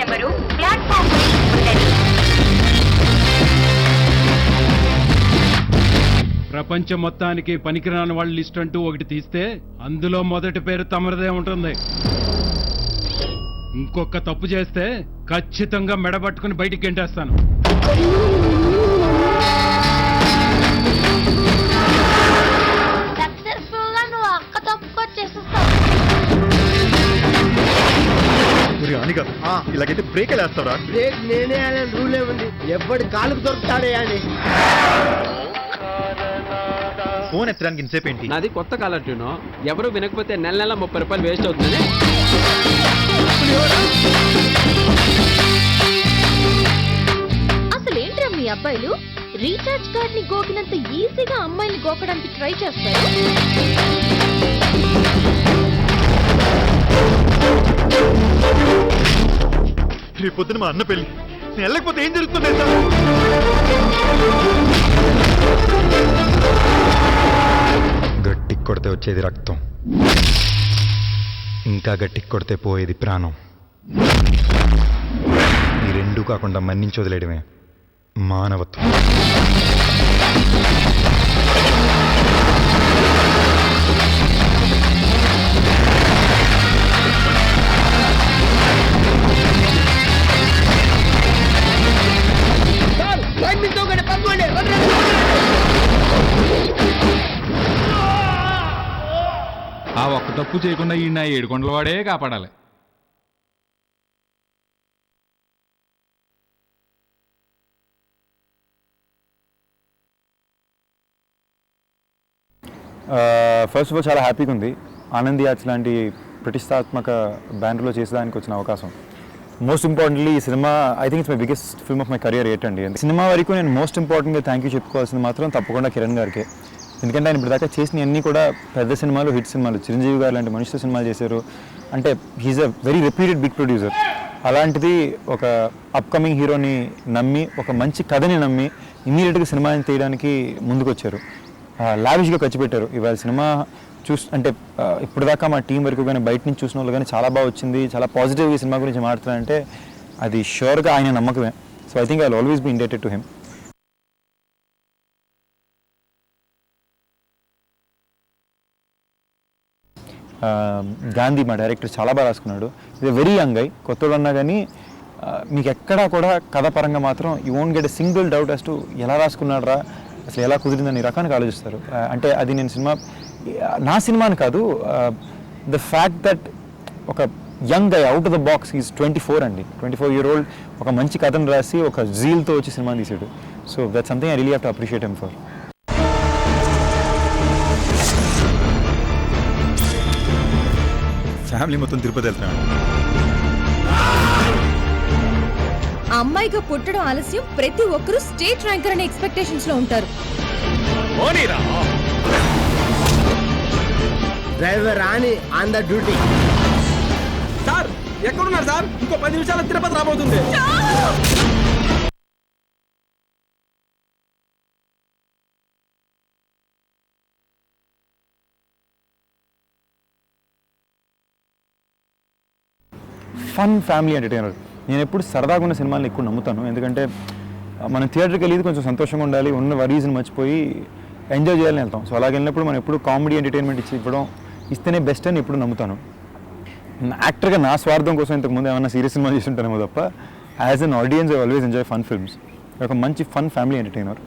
Number platform ఉండండి. ప్రపంచం మొత్తానికి పనికిరాని వాళ్ళ లిస్ట్ అంటూ ఒకటి తీస్తే అందులో మొదటి పేరు తమరిదే ఉంటుంది. ఇంకొక తప్పు చేస్తే ఖచ్చితంగా మెడబట్టుకుని బయటికి గెంటేస్తాను. సక్సెస్ఫుల్ గా నువ్వు అక్క తప్పుకొచ్చేస్తావు. ఇలాగైతే బ్రేక్ వేస్తావరా? బ్రేక్ నేనే అనే రూలే ఉంది. ఎవడి కాలుకు దొరుకుతాడే అని. ఫోన్ ఎత్తడానికి ఇంతసేపు ఏంటి? నాది కొత్త కాలర్ ట్యూన్. ఎవరు వినకపోతే నెల నెల 30 రూపాయలు వేస్ట్ అవుతుందని. అసలు ఏంట్రా మీ అబ్బాయిలు రీఛార్జ్ కార్డ్ ని గోకినంత ఈజీగా అమ్మాయిని గోకడానికి ట్రై చేస్తారు. రేపు పొద్దున మా అన్న పెళ్లి, నేను వెళ్ళకపోతే ఏం జరుగుతుంది? గట్టికి కొడితే వచ్చేది రక్తం, ఇంకా గట్టికి కొడితే పోయేది ప్రాణం. ఈ రెండూ కాకుండా మన్నించి వదిలేయడమే మానవత్వం. ఆ ఒక్క తప్పు చేయకుండా ఈ నా 7 కొండల వాడే కాపాడాలి. ఫస్ట్ ఆఫ్ ఆల్ చాలా హ్యాపీగా ఉంది. ఆనంద్ యాడ్స్ లాంటి ప్రతిష్టాత్మక బ్యానర్లో చేసేదానికి వచ్చిన అవకాశం. మోస్ట్ ఇంపార్టెంట్లీ ఈ cinema I think it's my biggest film of my career ఏంటండి. సినిమా వరకు నేను మోస్ట్ ఇంపార్టెంట్గా థ్యాంక్ యూ చెప్పుకోవాల్సింది మాత్రం తప్పకుండా కిరణ్ గారికి. ఎందుకంటే ఆయన ఇప్పుడు దాకా చేసిన అన్నీ కూడా పెద్ద సినిమాలు, హిట్ సినిమాలు. చిరంజీవి గారు లాంటి మనుషుల సినిమాలు చేశారు. అంటే he's a very reputed big producer. అలాంటిది ఒక అప్కమింగ్ హీరోని నమ్మి, ఒక మంచి కథని నమ్మి ఇమ్మీడియట్గా సినిమాని తీయడానికి ముందుకు వచ్చారు. లావిష్గా ఖర్చు పెట్టారు. ఇవాళ సినిమా అంటే ఇప్పటిదాకా మా టీం వరకు కానీ బయట నుంచి చూసిన వాళ్ళు కానీ చాలా బాగా వచ్చింది, చాలా పాజిటివ్గా ఈ సినిమా గురించి మాట్లాడారంటే అది ష్యూర్గా ఆయన నమ్మకమే. So I think I will always be indebted to him. Gandhi మా డైరెక్టర్ చాలా బాగా రాసుకున్నాడు. ఇది వెరీ యంగ్ అయి కొత్తడు అన్నా కానీ మీకు ఎక్కడా కూడా కథ పరంగా మాత్రం you won't get a single doubt as to ఎలా రాసుకున్నాడు రా, అసలు ఎలా కుదిరిందని రకానికి ఆలోచిస్తారు. అంటే అది నేను నా సినిమాని కాదు, ద ఫ్యాక్ట్ దట్ ఒక young guy out of the box is 24 అండి. 24 year old ఒక మంచి కథను రాసి ఒక జీల్తో వచ్చి సినిమా తీసాడు. So that something I really have to appreciate him for. Family మొత్తం తిరుపతి వెళ్తున్నాను. అమ్మాయిగా పుట్టడం ఆలస్యం, ప్రతి ఒక్కరూ స్టేట్ ర్యాంకర్ అనే ఎక్స్పెక్టేషన్స్ లో ఉంటారు. డ్రైవర్ రాని ఆన్ ద డ్యూటీ. సార్ ఎక్కడున్నారు సార్? ఇంకో 10 నిమిషాలు తిరుపతి రాబోతుంది. Fun family entertainer. నేను ఎప్పుడు సరదాగా ఉన్న సినిమాలను ఎక్కువ నమ్ముతాను. ఎందుకంటే మనం థియేటర్కి వెళ్ళి కొంచెం సంతోషంగా ఉండాలి, ఉన్న వరీస్ని మర్చిపోయి ఎంజాయ్ చేయాలని వెళ్తాం. సో అలాగ వెళ్ళినప్పుడు మనం ఎప్పుడు కామెడీ ఎంటర్టైన్మెంట్ ఇస్తేనే బెస్ట్ అని ఎప్పుడు నమ్ముతాను. యాక్టర్గా నా స్వార్థం కోసం ఇంతకుముందు ఏమైనా సీరియస్ సినిమా చేస్తుంటానేమో తప్ప as an audience I always enjoy fun films. ఒక మంచి fun family entertainer.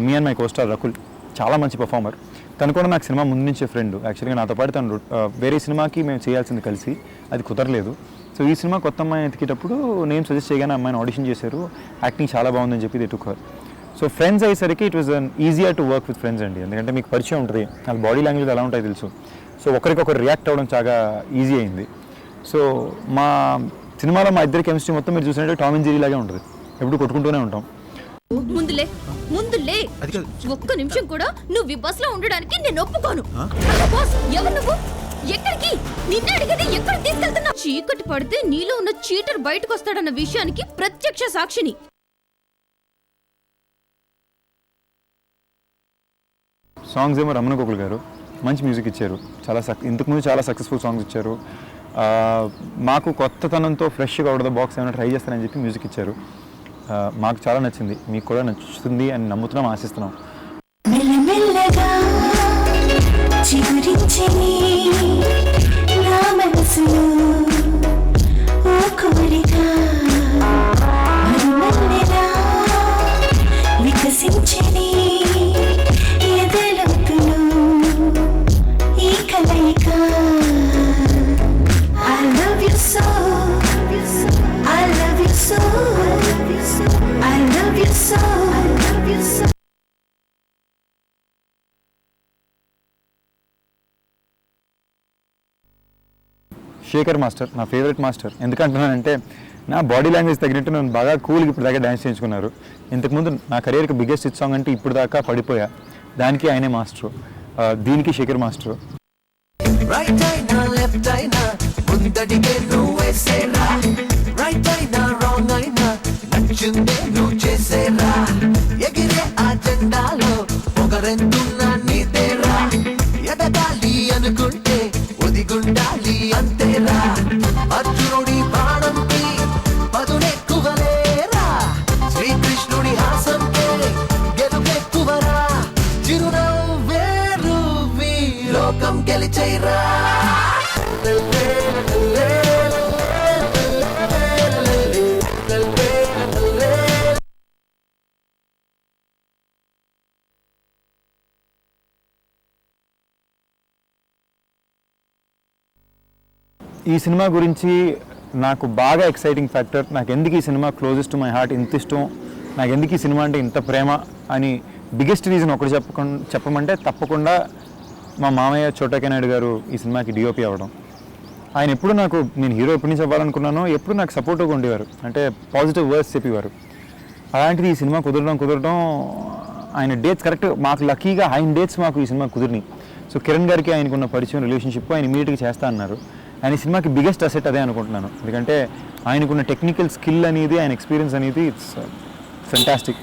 Me and my co-star Rakul చాలా మంచి పర్ఫార్మర్. తను కూడా నాకు సినిమా ముందు నుంచే ఫ్రెండ్. యాక్చువల్గా నాతో పాటు తను వేరే సినిమాకి మేము చేయాల్సింది కలిసి, అది కుదరలేదు. సో ఈ సినిమా కొత్త అమ్మాయిని ఎతికేటప్పుడు నేను సజెస్ట్ చేయగానే అమ్మాయిని ఆడిషన్ చేశారు. యాక్టింగ్ చాలా బాగుందని చెప్పి they took her. So friends అయ్యేసరికి it was easier to work with friends అండి, ఎందుకంటే మీకు పరిచయం ఉంటుంది, వాళ్ళ బాడీ లాంగ్వేజ్ ఎలా ఉంటాయో తెలుసు. సో ఒకరికొకరు రియాక్ట్ అవ్వడం చాలా ఈజీ అయింది. సో మా సినిమాలో మా ఇద్దరి కెమిస్ట్రీ మొత్తం మీరు చూసినట్టు టామ్ అండ్ జెర్రీ లాగే ఉంటుంది, ఎప్పుడు కొట్టుకుంటూనే ఉంటాం. ముందులే ఒక్క నిమిషం కూడా నువ్వు ఈ బస్ లో ఉండడానికి నేను ఒప్పుకోను. హలో బాస్, ఎవరు నువ్వు? ఎక్కడికి? నిన్ను అడిగేది ఎక్కడ తీసుకెళ్తున్నా? చీకటి పడితే నీలో ఉన్న చీటర్ బయటకు వస్తాడన్న విషయానికి ప్రత్యక్ష సాక్షిని. సాంగ్స్ ఏమో రమణ గోకుల్ గారు మంచి మ్యూజిక్ ఇచ్చారు, ఇంతకుముందు చాలా సక్సెస్ఫుల్ సాంగ్స్ ఇచ్చారు. మాకు కొత్తతనంతో ఫ్రెష్గా అవుట్ ద బాక్స్ ఏమైనా ట్రై చేస్తారని చెప్పి మ్యూజిక్ ఇచ్చారు. మాకు చాలా నచ్చింది, మీకు కూడా నచ్చుతుంది అని నమ్ముతున్నాం, ఆశిస్తున్నాం. మెల్లమెల్లగా చిగురించని నా మనసులో ఓ కోరిక మరుమల్లెలా వికసించని ఎదలోతులో ఈ కలయిక. I love you so, I love you so, I love you so, I love you so. Shekhar master నా ఫేవరెట్ మాస్టర్. ఎందుకంటున్నానంటే నా బాడీ లాంగ్వేజ్ తగినట్టు నన్ను బాగా కూల్గా ఇప్పుడు దాకా డ్యాన్స్ చేయించుకున్నారు. ఇంతకుముందు నా కెరీర్కి బిగ్గెస్ట్ హిట్ సాంగ్ అంటే ఇప్పుడు దాకా పడిపోయా, దానికి ఆయనే మాస్టరు, దీనికి శేఖర్ మాస్టరు. రైట్ అయినా లెఫ్ట్ అయినా ముందడిగే నువ్వేసేరా, రైట్ అయినా రాంగ్ అయినా నచ్చిందే నువ్వు చేసేరా, ఎగిరే ఆ జెండాలో పొగరెంతున్నా నీదేరా, ఎదగాలి అనుకుంటే ఒదిగుండాలి అంతేరా, అర్జునుడి బాణంకి పదునెక్కువలేరా, శ్రీకృష్ణుడి హాసంకే గెలుపెక్కువరా, చిరునవ్వేరు లోకం గెలిచేరా. ఈ సినిమా గురించి నాకు బాగా ఎక్సైటింగ్ ఫ్యాక్టర్, నాకు ఎందుకు ఈ cinema closest to my heart, ఇంత ఇష్టం, నాకు ఎందుకు ఈ సినిమా అంటే ఇంత ప్రేమ అని బిగ్గెస్ట్ రీజన్ ఒకటి చెప్పమంటే తప్పకుండా మా మామయ్య చోటకే నాయుడు గారు ఈ సినిమాకి డిఓపి అవ్వడం. ఆయన ఎప్పుడు నాకు, నేను హీరో ఎప్పటి నుంచి అవ్వాలనుకున్నానో ఎప్పుడు నాకు సపోర్టివ్గా ఉండేవారు, అంటే పాజిటివ్ వర్డ్స్ చెప్పేవారు. అలాంటిది ఈ సినిమా కుదరడం ఆయన డేట్స్ కరెక్ట్ మాకు లక్కీగా ఆయన డేట్స్ మాకు ఈ సినిమా కుదిరినాయి. సో కిరణ్ గారికి ఆయనకున్న పరిచయం రిలేషన్షిప్ ఆయన ఇమీడియట్గా చేస్తా అన్నారు. ఆయన ఈ సినిమాకి బిగ్గెస్ట్ అసెట్ అదే అనుకుంటున్నాను, ఎందుకంటే ఆయనకున్న టెక్నికల్ స్కిల్ అనేది, ఆయన ఎక్స్పీరియన్స్ అనేది ఇట్స్ ఫెంటాస్టిక్.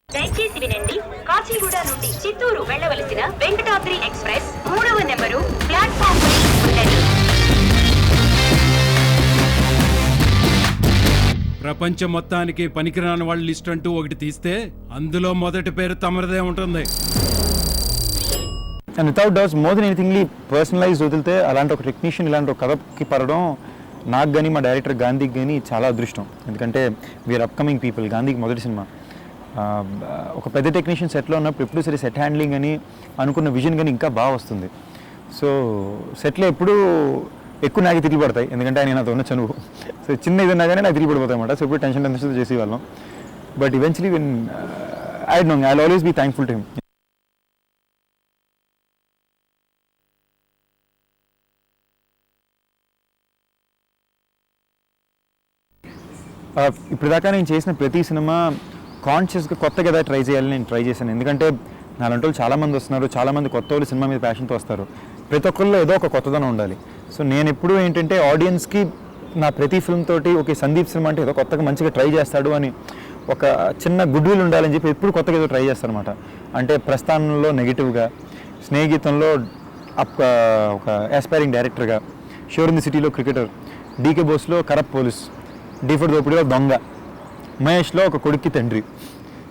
దయచేసి వినండి, కాచిగూడ నుండి చిత్తూరు వెళ్ళవలసిన వెంకటాద్రి ఎక్స్ప్రెస్ 3వ నెంబరు ప్లాట్ఫామ్ పై ఉన్నది. ప్రపంచం మొత్తానికి పనికిరాని వాళ్ళ లిస్ట్ అంటూ ఒకటి తీస్తే అందులో మొదటి పేరు తమరిదే ఉంటుంది. And without doubts more than anything personalise వదిలితే అలాంటి ఒక టెక్నీషియన్ ఇలాంటి ఒక కథకి పడడం నాకు కానీ మా డైరెక్టర్ గాంధీకి కానీ చాలా అదృష్టం. ఎందుకంటే వీఆర్ అప్కమింగ్ పీపుల్. గాంధీకి మొదటి సినిమా, ఒక పెద్ద టెక్నీషియన్ సెట్లో ఉన్నప్పుడు ఎప్పుడు సరే సెట్ హ్యాండ్లింగ్ అని అనుకున్న విజన్ కానీ ఇంకా బాగా వస్తుంది. సో సెట్లో ఎప్పుడూ ఎక్కువ నాకు తిరిగి పడతాయి, ఎందుకంటే ఆయన నాతో ఉన్న చనువు. సో చిన్న ఏదన్నా కానీ నాకు తిరిగి పడిపోతాయి అన్నమాట. సో ఎప్పుడు టెన్షన్ చేసేవాళ్ళం. But eventually when I don't know, I will always be thankful to him. ఇప్పుడు దాకా నేను చేసిన ప్రతి సినిమా కాన్షియస్గా కొత్తగా ఏదో ట్రై చేయాలని నేను ట్రై చేశాను. ఎందుకంటే నాలంటి వాళ్ళు చాలామంది వస్తున్నారు, చాలామంది కొత్త వాళ్ళు సినిమా మీద ప్యాషన్తో వస్తారు. ప్రతి ఒక్కరిలో ఏదో ఒక కొత్తదనం ఉండాలి. సో నేను ఎప్పుడు ఏంటంటే ఆడియన్స్కి నా ప్రతి ఫిల్మ్ తోటి ఓకే సందీప్ సినిమా అంటే ఏదో కొత్తగా మంచిగా ట్రై చేస్తాడు అని ఒక చిన్న గుడ్ విల్ ఉండాలని చెప్పి ఎప్పుడు కొత్తగా ఏదో ట్రై చేస్తారనమాట. అంటే ప్రస్థానంలో నెగిటివ్గా, స్నేహితంలో ఒక ఆస్పైరింగ్ డైరెక్టర్గా, షోర్ ఇన్ ది సిటీలో క్రికెటర్, డీకే బోస్లో కరప్ట్ పోలీస్, డీఫర్ దోపిడీలో దొంగ, మహేష్లో ఒక కొడుక్కి తండ్రి.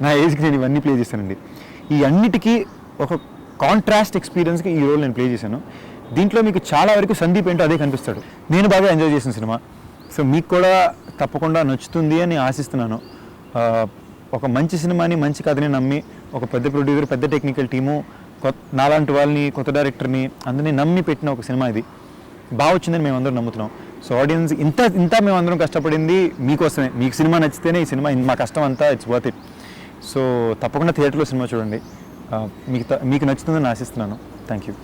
నా ఏజ్కి నేను ఇవన్నీ ప్లే చేశానండి. ఈ అన్నిటికీ ఒక కాంట్రాస్ట్ ఎక్స్పీరియన్స్కి ఈ రోల్ నేను ప్లే చేశాను. దీంట్లో మీకు చాలా వరకు సందీప్ ఏంటో అదే కనిపిస్తాడు. నేను బాగా ఎంజాయ్ చేసిన సినిమా. సో మీకు కూడా తప్పకుండా నచ్చుతుంది అని ఆశిస్తున్నాను. ఒక మంచి సినిమాని, మంచి కథని నమ్మి ఒక పెద్ద ప్రొడ్యూసర్, పెద్ద టెక్నికల్ టీము, నాలాంటి వాళ్ళని, కొత్త డైరెక్టర్ని అందరినీ నమ్మి పెట్టిన ఒక సినిమా ఇది. బాగా వచ్చిందని మేమందరం నమ్ముతున్నాం. సో ఆడియన్స్ ఇంత మేమందరం కష్టపడింది మీకోసమే. మీకు సినిమా నచ్చితేనే ఈ సినిమా, మా కష్టం అంతా ఇట్స్ వర్త్ ఇట్. సో తప్పకుండా థియేటర్లో సినిమా చూడండి. మీకు నచ్చుతుందని ఆశిస్తున్నాను. Thank you.